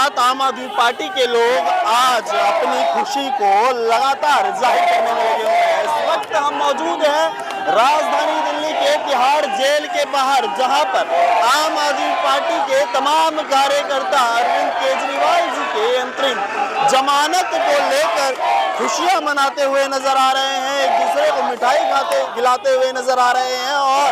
साथ आम आदमी पार्टी के लोग आज अपनी खुशी को लगातार जाहिर करने में लगे हुए हैं। इस वक्त हम मौजूद हैं राजधानी दिल्ली के तिहाड़ जेल के बाहर, जहां पर आम आदमी पार्टी के तमाम कार्यकर्ता अरविंद केजरीवाल जी के अंतरिम जमानत को लेकर खुशियां मनाते हुए नजर आ रहे हैं, एक दूसरे को मिठाई खिलाते हुए नजर आ रहे हैं और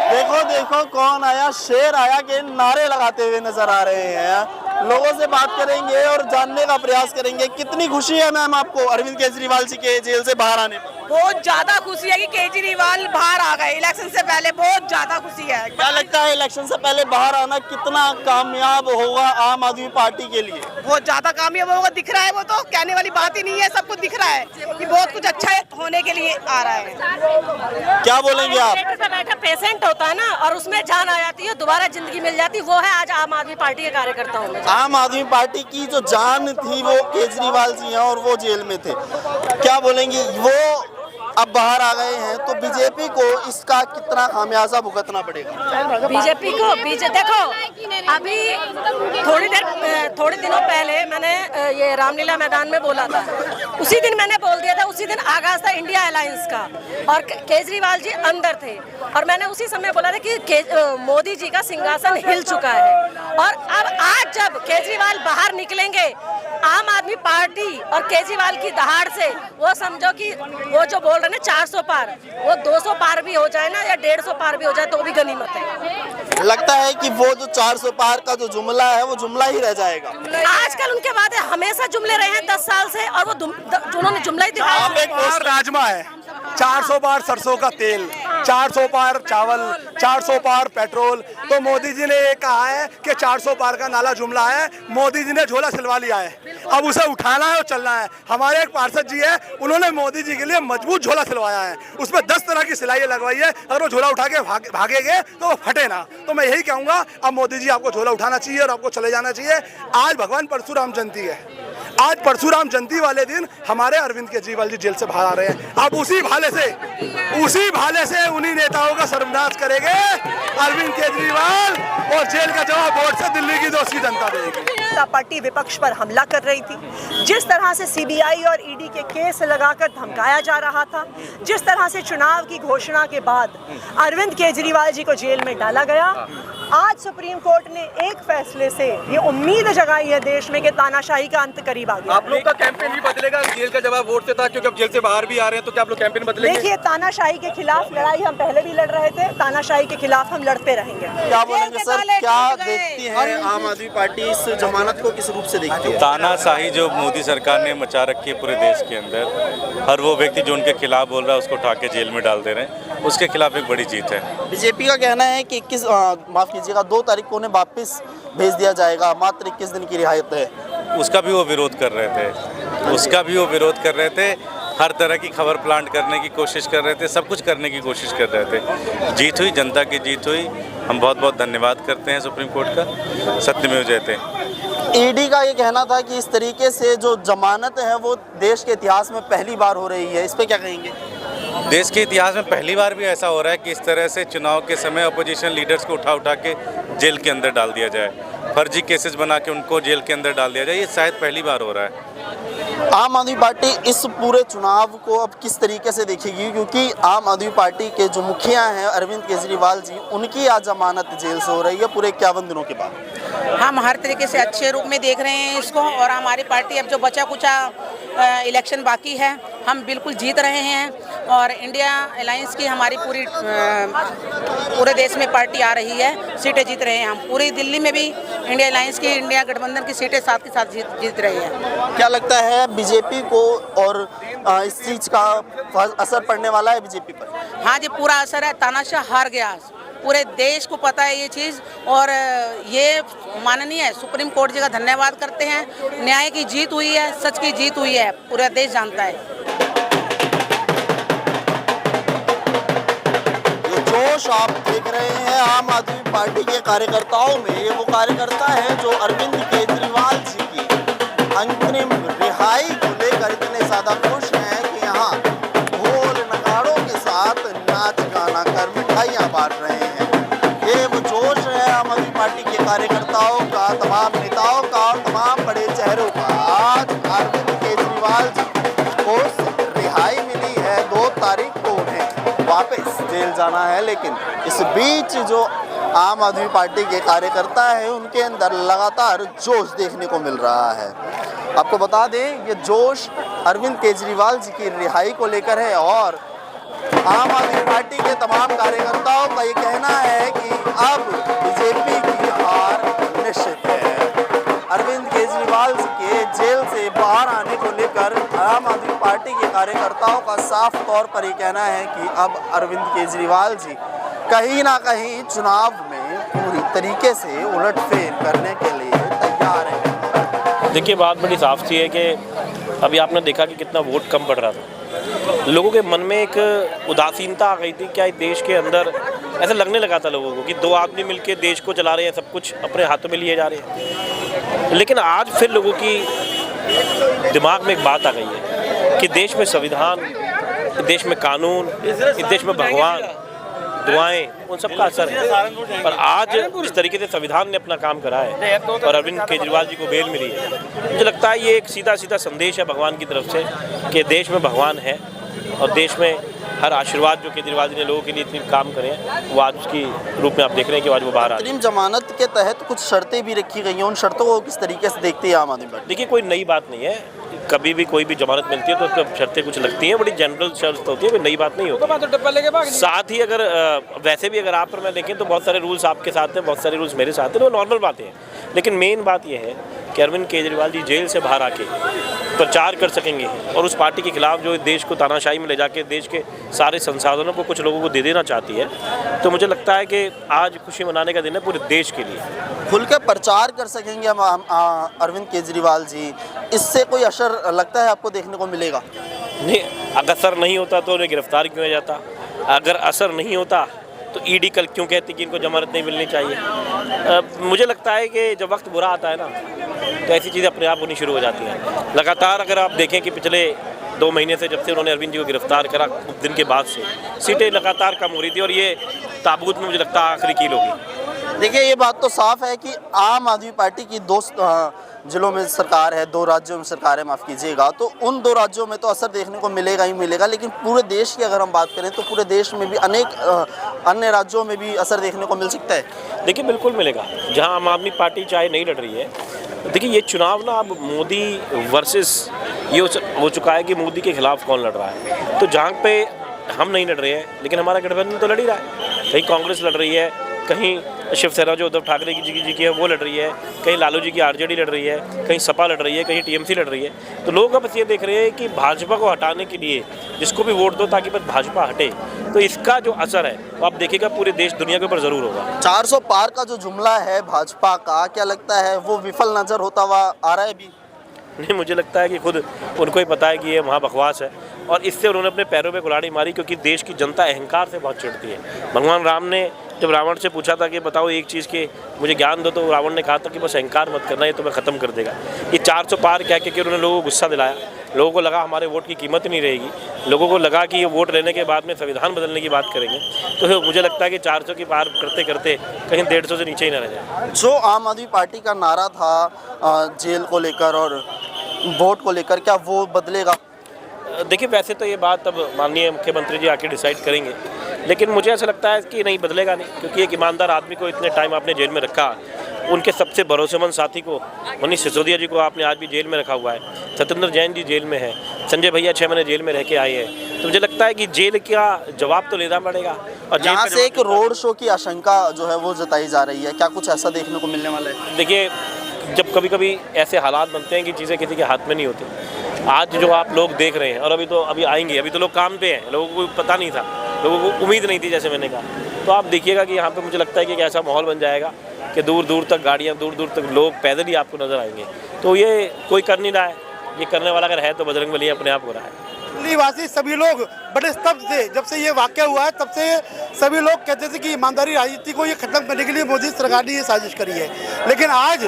देखो देखो कौन आया, शेर आया के नारे लगाते हुए नजर आ रहे हैं। लोगों से बात करेंगे और जानने का प्रयास करेंगे कितनी खुशी है मैम आपको अरविंद केजरीवाल जी के जेल से बाहर आने पर। बहुत ज्यादा खुशी है कि केजरीवाल बाहर आ गए इलेक्शन से पहले, बहुत ज्यादा खुशी है। क्या लगता है इलेक्शन से पहले बाहर आना कितना कामयाब होगा आम आदमी पार्टी के लिए? बहुत ज्यादा कामयाब होगा, दिख रहा है। वो तो कहने वाली बात ही नहीं है, सब कुछ दिख रहा है कि बहुत कुछ अच्छा होने के लिए आ रहा है। क्या बोलेंगे आप? पे बैठा पेशेंट होता है ना और उसमें जान आ जाती है, दोबारा जिंदगी मिल जाती है, वो है आज आम आदमी पार्टी के कार्यकर्ताओं में। आम आदमी पार्टी की जो जान थी वो केजरीवाल जी हैं और वो जेल में थे, क्या बोलेंगे? वो अब बाहर आ गए हैं तो बीजेपी को इसका कितना खामियाजा भुगतना पड़ेगा? बीजेपी को देखो, अभी थोड़ी दिनों पहले मैंने ये रामलीला मैदान में बोला था, उसी दिन मैंने बोल दिया था, उसी दिन आगाज था इंडिया अलायंस का और केजरीवाल जी अंदर थे और मैंने उसी समय बोला था कि मोदी जी का सिंहासन हिल चुका है। और अब आज जब केजरीवाल बाहर निकलेंगे, आम आदमी पार्टी और केजरीवाल की दहाड़ से वो समझो कि वो जो बोल रहे हैं 400 पार, वो 200 पार भी हो जाए ना या 150 पार भी हो जाए तो भी गनीमत है। लगता है कि वो जो 400 पार का जो जुमला है वो जुमला ही रह जाएगा। आजकल उनके बाद हमेशा जुमले रहे हैं 10 साल से और वो जिन्होंने जुमला ही दिखाया। आप एक बार राजमा है, 400 पार सरसों का तेल, 400 पार चावल, 400 पार पेट्रोल। तो मोदी जी ने ये कहा है कि 400 पार का नाला जुमला है, मोदी जी ने झोला सिलवा लिया है, अब उसे उठाना है और चलना है। हमारे एक पार्षद जी है, उन्होंने मोदी जी के लिए मजबूत झोला सिलवाया है, उसमें 10 तरह की सिलाई लगवाई है, अगर वो झोला उठा के भागेंगे तो वो फटे ना। तो मैं यही कहूँगा, अब मोदी जी आपको झोला उठाना चाहिए और आपको चले जाना चाहिए। आज भगवान परशुराम जयंती है, आज परशुराम जयंती वाले दिन हमारे अरविंद केजरीवाल जी जेल से बाहर आ रहे हैं। आप उसी भाले से उन्हीं नेताओं का सर्वनाश करेंगे अरविंद केजरीवाल और जेल का जवाब वोट से दिल्ली की दोस्ती जनता देगी। पार्टी विपक्ष पर हमला कर रही थी, जिस तरह से सीबीआई और ईडी के केस लगाकर धमकाया जा रहा था, जिस तरह से चुनाव की घोषणा के बाद अरविंद केजरीवाल जी को जेल में डाला गया, आज सुप्रीम कोर्ट ने एक फैसले से ये उम्मीद जगाई है देश में कि तानाशाही का अंत करीब आ गया। आप लोग का कैंपेन भी बदलेगा? जेल का जवाब वोट से था, क्योंकि अब जेल से बाहर भी आ रहे हैं, तो क्या आप लोग कैंपेन बदलेंगे? देखिए, तानाशाही के खिलाफ लड़ाई हम पहले भी लड़ रहे थे, तानाशाही के खिलाफ हम लड़ते रहेंगे। क्या बोलेंगे सर, क्या देखती है आम आदमी पार्टी इस जमानत को किस रूप से देखती है? तानाशाही जो मोदी सरकार ने मचा रखी है पूरे देश के अंदर, हर वो व्यक्ति जो उनके खिलाफ बोल रहा है उसको उठा के जेल में डाल दे रहे हैं, उसके खिलाफ एक बड़ी जीत है। बीजेपी का कहना है कि 2 तारीख को उन्हें वापस भेज दिया जाएगा, मात्र 21 दिन की रियायत है। उसका भी वो विरोध कर रहे थे, हर तरह की खबर प्लांट करने की कोशिश कर रहे थे, सब कुछ करने की कोशिश कर रहे थे। जीत हुई, जनता की जीत हुई। हम बहुत बहुत धन्यवाद करते हैं सुप्रीम कोर्ट का, सत्यमेव जयते। ईडी का ये कहना था कि इस तरीके से जो जमानत है वो देश के इतिहास में पहली बार हो रही है, इस पे क्या कहेंगे? देश के इतिहास में पहली बार भी ऐसा हो रहा है कि इस तरह से चुनाव के समय अपोजिशन लीडर्स को उठा के जेल के अंदर डाल दिया जाए, फर्जी केसेस बना के उनको जेल के अंदर डाल दिया जाए, ये शायद पहली बार हो रहा है। आम आदमी पार्टी इस पूरे चुनाव को अब किस तरीके से देखेगी, क्योंकि आम आदमी पार्टी के जो मुखिया हैं अरविंद केजरीवाल जी, उनकी आज जमानत जेल से हो रही है पूरे 51 दिनों के बाद। हम हर तरीके से अच्छे रूप में देख रहे हैं इसको, और हमारी पार्टी अब जो बचा कुचा इलेक्शन बाकी है हम बिल्कुल जीत रहे हैं, और इंडिया अलायंस की हमारी पूरे देश में पार्टी आ रही है, सीटें जीत रहे हैं हम। पूरी दिल्ली में भी इंडिया अलायंस की, इंडिया गठबंधन की सीटें साथ के साथ जीत रही हैं। क्या लगता है बीजेपी को और इस चीज़ का असर पड़ने वाला है बीजेपी पर? हाँ जी, पूरा असर है। तानाशाह हार गया, पूरे देश को पता है ये चीज़, और ये माननीय सुप्रीम कोर्ट जी का धन्यवाद करते हैं। न्याय की जीत हुई है, सच की जीत हुई है, पूरा देश जानता है। ये जोश आप देख रहे हैं आम आदमी पार्टी के कार्यकर्ताओं में, ये वो कार्यकर्ता हैं जो अरविंद केजरीवाल जी की अंतरिम रिहाई को लेकर इतने ज़्यादा खुश हैं कि यहाँ ढोल नगाड़ों के साथ नाच गाना कर मिठाइयाँ बांट रहे हैं। ये वो जोश है आम आदमी पार्टी के कार्यकर्ताओं का, तमाम नेताओं का और तमाम पैरों का आज अरविंद केजरीवाल जी को रिहाई मिली है। 2 तारीख को उन्हें वापस जेल जाना है, लेकिन इस बीच जो आम आदमी पार्टी के कार्यकर्ता है उनके अंदर लगातार जोश देखने को मिल रहा है। आपको बता दें ये जोश अरविंद केजरीवाल जी की रिहाई को लेकर है और आम आदमी पार्टी के तमाम कार्यकर्ताओं का ये कहना है कि अब बीजेपी की हार निश्चित है। अरविंद केजरीवाल जी के जेल से बाहर आने को लेकर आम आदमी पार्टी के कार्यकर्ताओं का साफ तौर पर ये कहना है कि अब अरविंद केजरीवाल जी कहीं ना कहीं चुनाव में पूरी तरीके से उलटफेर करने के लिए तैयार है। देखिए, बात बड़ी साफ सी है कि अभी आपने देखा कि कितना वोट कम पड़ रहा था। लोगों के मन में एक उदासीनता आ गई थी। क्या देश के अंदर ऐसा लगने लगा था लोगों को कि 2 आदमी मिलकर देश को चला रहे हैं, सब कुछ अपने हाथों में लिए जा रहे हैं। लेकिन आज फिर लोगों की दिमाग में एक बात आ गई है कि देश में संविधान, देश में कानून, देश में भगवान, दुआएं, उन सब का असर है। और आज जिस तरीके से संविधान ने अपना काम करा है और अरविंद केजरीवाल जी को बेल मिली है, मुझे लगता है ये एक सीधा सीधा संदेश है भगवान की तरफ से कि देश में भगवान है और देश में हर आशीर्वाद जो केजरीवाल जी ने लोगों के लिए इतनी काम करे हैं वो आज उसकी रूप में आप देख रहे हैं कि आज वो बाहर आ रहे हैं। जमानत के तहत कुछ शर्तें भी रखी गई हैं, उन शर्तों को किस तरीके से देखते हैं आम आदमी पार्टी? देखिए, कोई नई बात नहीं है। कभी भी कोई भी जमानत मिलती है तो उसमें शर्तें कुछ लगती हैं, बड़ी जनरल शर्त होती है, कोई नई बात नहीं होती। साथ ही अगर वैसे भी अगर आप और मैं देखें तो बहुत सारे रूल्स आपके साथ हैं, बहुत सारे रूल्स मेरे साथ हैं, तो नॉर्मल बातें हैं। लेकिन मेन बात यह है कि अरविंद केजरीवाल जी जेल से बाहर आके प्रचार कर सकेंगे और उस पार्टी के खिलाफ जो देश को तानाशाही में ले जाके देश के सारे संसाधनों को कुछ लोगों को दे देना चाहती है, तो मुझे लगता है कि आज खुशी मनाने का दिन है पूरे देश के लिए। खुल के प्रचार कर सकेंगे हम अरविंद केजरीवाल जी, इससे कोई असर लगता है आपको देखने को मिलेगा? नहीं, अगर असर नहीं होता तो उन्हें गिरफ्तार क्यों हो जाता? अगर असर नहीं होता तो ईडी कल क्यों कहती कि इनको जमानत नहीं मिलनी चाहिए? मुझे लगता है कि जब वक्त बुरा आता है ना तो ऐसी चीज़ें अपने आप होनी शुरू हो जाती हैं। लगातार अगर आप देखें कि पिछले 2 महीने से जब से उन्होंने अरविंद जी को गिरफ्तार करा, उस दिन के बाद से सीटें लगातार कम हो रही थी और ये ताबूत में मुझे लगता है आखिरी कील होगी। देखिए, ये बात तो साफ है कि आम आदमी पार्टी की 2 जिलों में सरकार है, 2 राज्यों में सरकार है, माफ़ कीजिएगा, तो उन 2 राज्यों में तो असर देखने को मिलेगा ही मिलेगा। लेकिन पूरे देश की अगर हम बात करें तो पूरे देश में भी अनेक अन्य राज्यों में भी असर देखने को मिल सकता है। देखिए, बिल्कुल मिलेगा। जहां आम आदमी पार्टी चाहे नहीं लड़ रही है, देखिए ये चुनाव ना अब मोदी वर्सेस ये हो चुका है कि मोदी के खिलाफ कौन लड़ रहा है। तो जहाँ पे हम नहीं लड़ रहे हैं लेकिन हमारा गठबंधन तो लड़ ही रहा है। कहीं कांग्रेस लड़ रही है, कहीं शिवसेना जो उद्धव ठाकरे जी की है वो लड़ रही है, कहीं लालू जी की आरजेडी लड़ रही है, कहीं सपा लड़ रही है, कहीं टीएमसी लड़ रही है। तो लोग अब बस ये देख रहे हैं कि भाजपा को हटाने के लिए जिसको भी वोट दो ताकि बस भाजपा हटे, तो इसका जो असर है वो आप देखिएगा पूरे देश दुनिया के ऊपर ज़रूर होगा। 400 पार का जो जुमला है भाजपा का, क्या लगता है वो विफल नज़र होता हुआ आ रहा है अभी? नहीं, मुझे लगता है कि खुद उनको ही पता है कि ये महाबकवास है और इससे उन्होंने अपने पैरों पे कुल्हाड़ी मारी, क्योंकि देश की जनता अहंकार से बहुत चिढ़ती है। भगवान राम ने जब रावण से पूछा था कि बताओ एक चीज़ के मुझे ज्ञान दो, तो रावण ने कहा था कि बस अहंकार मत करना, ये तुम्हें ख़त्म कर देगा। ये 400 पार कह के उन्होंने लोगों को गुस्सा दिलाया, लोगों को लगा हमारे वोट की कीमत नहीं रहेगी, लोगों को लगा कि ये वोट लेने के बाद में संविधान बदलने की बात करेंगे। तो मुझे लगता है कि 400 की पार करते करते कहीं 150 से नीचे ही ना रह जाए। जो आम आदमी पार्टी का नारा था जेल को लेकर और वोट को लेकर, क्या वो बदलेगा? देखिए, वैसे तो ये बात अब माननीय मुख्यमंत्री जी आके डिसाइड करेंगे, लेकिन मुझे ऐसा लगता है कि नहीं बदलेगा नहीं, क्योंकि एक ईमानदार आदमी को इतने टाइम आपने जेल में रखा, उनके सबसे भरोसेमंद साथी को मनीष सिसोदिया जी को आपने आज भी जेल में रखा हुआ है, सत्येंद्र जैन जी जेल में है, संजय भैया 6 महीने जेल में रह के आए हैं। तो मुझे लगता है कि जेल का जवाब तो लेना पड़ेगा। और यहाँ से एक रोड शो की आशंका जो है वो जताई जा रही है, क्या कुछ ऐसा देखने को मिलने वाला है? देखिए, जब कभी कभी ऐसे हालात बनते हैं कि चीज़ें किसी के हाथ में नहीं होती, आज जो आप लोग देख रहे हैं और अभी आएंगे, अभी तो लोग काम पे हैं, लोगों को पता नहीं था, लोगों को उम्मीद नहीं थी, जैसे मैंने कहा। तो आप देखिएगा कि यहाँ पे मुझे लगता है कि एक ऐसा माहौल बन जाएगा कि दूर दूर तक गाड़ियाँ, दूर दूर तक लोग पैदल ही आपको नज़र आएंगे। तो ये कोई कर नहीं रहा है, ये करने वाला अगर है तो बजरंगबली अपने आप हो रहा है। निवासी सभी लोग बड़े स्तब्ध थे जब से ये वाक़या हुआ है, तब से सभी लोग कहते थे कि ईमानदारी राजनीति को ये ख़त्म करने के लिए मोदी सरकार ने ये साजिश करी है। लेकिन आज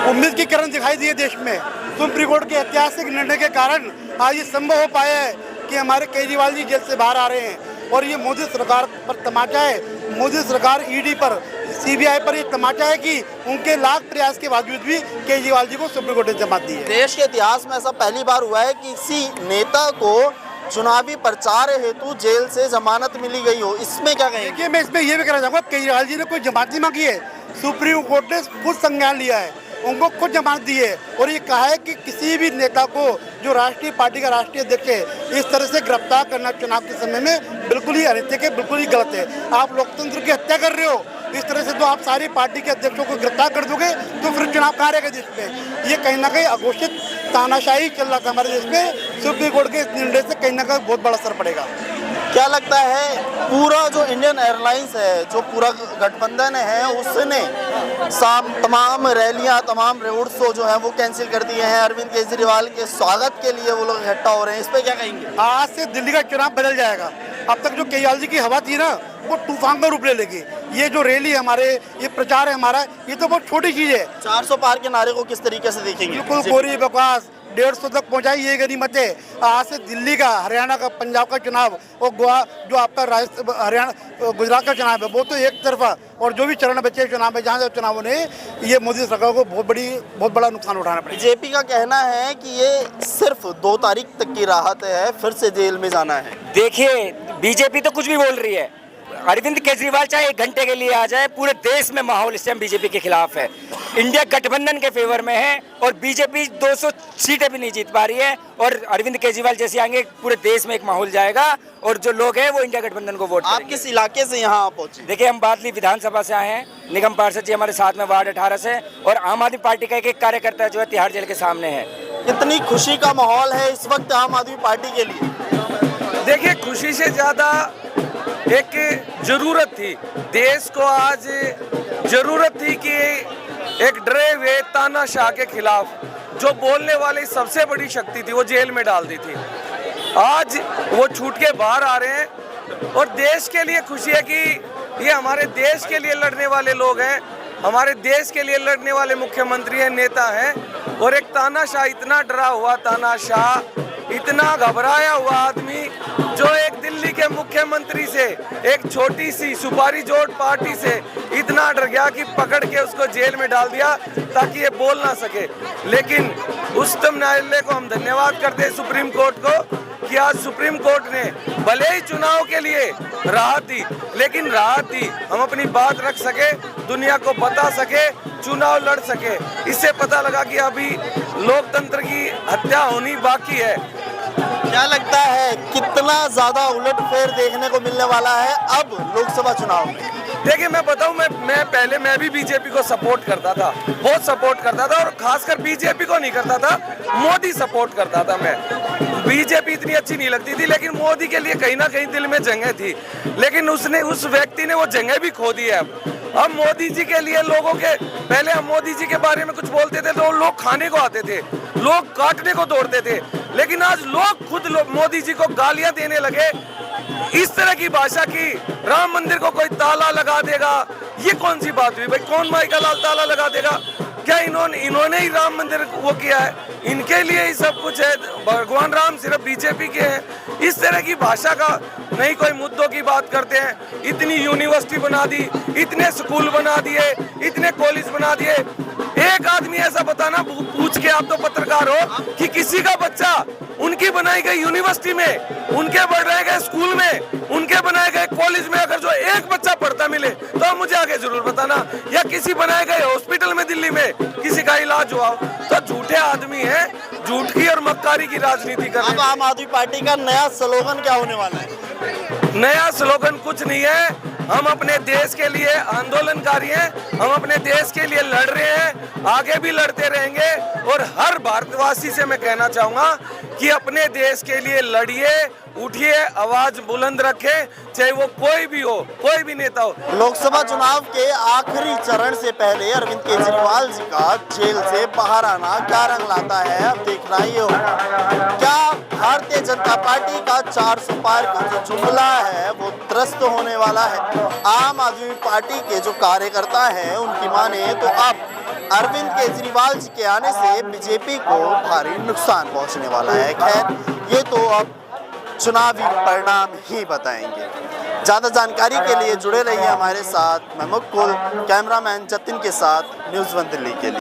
उम्मीद की किरण दिखाई दी है देश में। सुप्रीम कोर्ट के ऐतिहासिक निर्णय के कारण आज ये संभव हो पाया है कि हमारे केजरीवाल जी जेल से बाहर आ रहे हैं। और ये मोदी सरकार पर तमाचा है, मोदी सरकार ईडी पर सीबीआई पर ये तमाचा है कि उनके लाख प्रयास के बावजूद भी केजरीवाल जी को सुप्रीम कोर्ट ने जमानत दी है। देश के इतिहास में ऐसा पहली बार हुआ है कि किसी नेता को चुनावी प्रचार हेतु जेल से जमानत मिली गई हो, इसमें क्या कहेंगे? देखिए, मैं इसमें ये भी कहना चाहूँगा, केजरीवाल जी ने कोई जमानत नहीं मांगी है, सुप्रीम कोर्ट ने खुद संज्ञान लिया है, उनको खुद जमानत दी है और ये कहा है कि किसी भी नेता को जो राष्ट्रीय पार्टी का राष्ट्रीय अध्यक्ष है इस तरह से गिरफ्तार करना चुनाव के समय में बिल्कुल ही अनैतिक है, बिल्कुल ही गलत है। आप लोकतंत्र की हत्या कर रहे हो, इस तरह से तो आप सारी पार्टी के अध्यक्षों को गिरफ्तार कर दोगे तो फिर चुनाव कहाँ रहेगा देश में? ये कहीं ना कहीं अघोषित तानाशाही चल रहा था हमारे देश में। सुप्रीम कोर्ट के इस निर्णय से कहीं ना कहीं बहुत बड़ा असर पड़ेगा। क्या लगता है पूरा जो इंडियन एयरलाइंस है, जो पूरा गठबंधन है, उसने तमाम रैलियां, तमाम रोड शो जो है वो कैंसिल कर दिए हैं। अरविंद केजरीवाल के स्वागत के लिए वो लोग इकट्ठा हो रहे हैं, इस पे क्या कहेंगे? आज से दिल्ली का चुनाव बदल जाएगा। अब तक जो केजरीवाल जी की हवा थी ना, वो तूफान का रूप ले लेगी। ये जो रैली हमारे, ये प्रचार है हमारा, ये तो बहुत छोटी चीज है। 400 पार के नारे को किस तरीके से देखेंगे? बिल्कुल कोरी बकवास, 150 तक पहुंचाई ये गनीमत है। आज से दिल्ली का, हरियाणा का, पंजाब का चुनाव और गोवा जो आपका हरियाणा गुजरात का चुनाव है वो तो एक तरफा, और जो भी चरण बचे चुनाव में, जहाँ चुनावों ने ये मोदी सरकार को बहुत बड़ा नुकसान उठाना पड़ेगा। बीजेपी का कहना है कि ये सिर्फ 2 तारीख तक की राहत है, फिर से जेल में जाना है। देखिए, बीजेपी तो कुछ भी बोल रही है। अरविंद केजरीवाल चाहे 1 घंटे के लिए आ जाए, पूरे देश में माहौल इस टाइम बीजेपी के खिलाफ है। इंडिया गठबंधन के फेवर में है और बीजेपी 200 सीटें भी नहीं जीत पा रही है, और अरविंद केजरीवाल जैसे आएंगे पूरे देश में एक माहौल जाएगा और जो लोग हैं वो इंडिया गठबंधन को वोट आप किस इलाके से यहाँ पहुँचे? देखिए, हम बादली विधानसभा से आए हैं, निगम पार्षद जी हमारे साथ में वार्ड 18 से, और आम आदमी पार्टी का एक कार्यकर्ता जो है तिहाड़ जेल के सामने है। कितनी खुशी का माहौल है इस वक्त आम आदमी पार्टी के लिए? देखिए, खुशी से ज़्यादा एक जरूरत थी, देश को आज जरूरत थी कि एक डरे हुए तानाशाह के खिलाफ जो बोलने वाली सबसे बड़ी शक्ति थी वो जेल में डाल दी थी। आज वो छूट के बाहर आ रहे हैं और देश के लिए खुशी है कि ये हमारे देश के लिए लड़ने वाले लोग हैं, हमारे देश के लिए लड़ने वाले मुख्यमंत्री हैं, नेता हैं। और एक तानाशाह, इतना डरा हुआ तानाशाह, इतना घबराया हुआ आदमी जो एक दिल्ली के मुख्यमंत्री से, एक छोटी सी सुपारी जोड़ पार्टी से इतना डर गया कि पकड़ के उसको जेल में डाल दिया ताकि ये बोल ना सके। लेकिन उच्चतम न्यायालय को हम धन्यवाद करते हैं, सुप्रीम कोर्ट को, कि आज सुप्रीम कोर्ट ने भले ही चुनाव के लिए राहत दी, लेकिन राहत दी हम अपनी बात रख सके, दुनिया को बता सके, चुनाव लड़ सके। इससे पता लगा कि अभी लोकतंत्र की हत्या होनी बाकी है। क्या लगता है कितना ज्यादा उलटफेर देखने को मिलने वाला है अब लोकसभा चुनाव में? देखिए, मैं बताऊं, मैं भी बीजेपी को सपोर्ट करता था, बहुत सपोर्ट करता था, और खासकर बीजेपी को नहीं करता था, मोदी सपोर्ट करता था। मैं बीजेपी इतनी अच्छी नहीं लगती थी, लेकिन मोदी के लिए कहीं ना कहीं दिल में जंगें थी, लेकिन उस व्यक्ति ने वो जंगें भी खो दी है। अब मोदी जी के लिए लोगों के, पहले हम मोदी जी के बारे में कुछ बोलते थे तो लोग खाने को आते थे, लोग काटने को दौड़ते थे, लेकिन आज लोग खुद मोदी जी को गालियां देने लगे। इस तरह की भाषा की, राम मंदिर को कोई ताला लगा देगा, ये कौन सी बात हुई भाई? कौन माई का लाल ताला लगा देगा? क्या इन्होंने ही राम मंदिर वो किया है? इनके लिए ही सब कुछ है? भगवान राम सिर्फ बीजेपी के हैं? इस तरह की भाषा का नहीं, कोई मुद्दों की बात करते हैं। इतनी यूनिवर्सिटी बना दी, इतने स्कूल बना दिए, इतने कॉलेज बना दिए। एक आदमी ऐसा बताना, पूछ के, आप तो पत्रकार हो, कि किसी का बच्चा उनकी बनाई गई यूनिवर्सिटी में, उनके बनाए गए स्कूल में, उनके बनाए गए कॉलेज में अगर जो एक बच्चा पढ़ता मिले तो मुझे आगे जरूर बताना, या किसी बनाए गए हॉस्पिटल में दिल्ली में किसी का इलाज हुआ। तो झूठे आदमी हैं, झूठ की और मक्कारी की राजनीति कर रहे हैं। आम आदमी पार्टी का नया स्लोगन क्या होने वाला है? नया स्लोगन कुछ नहीं है, हम अपने देश के लिए आंदोलनकारी हैं, हम अपने देश के लिए लड़ रहे हैं, आगे भी लड़ते रहेंगे। और हर भारतवासी से मैं कहना चाहूँगा कि अपने देश के लिए लड़िए, उठिए, आवाज बुलंद रखें, चाहे वो कोई भी हो, कोई भी नेता हो। लोकसभा चुनाव के आखिरी चरण से पहले अरविंद केजरीवाल जी का जेल से बाहर आना क्या रंग लाता है, अब देखना ही होगा। क्या भारतीय जनता पार्टी का 400 पार का जो जुमला है वो त्रस्त होने वाला है? आम आदमी पार्टी के जो कार्यकर्ता हैं उनकी माने तो अब अरविंद केजरीवाल जी के आने से बीजेपी को भारी नुकसान पहुंचने वाला है। खैर, ये तो अब चुनावी परिणाम ही बताएंगे। ज़्यादा जानकारी के लिए जुड़े रहिए हमारे साथ। मैं मुकुल, कैमरामैन जतिन के साथ, न्यूज़ 1 दिल्ली के लिए।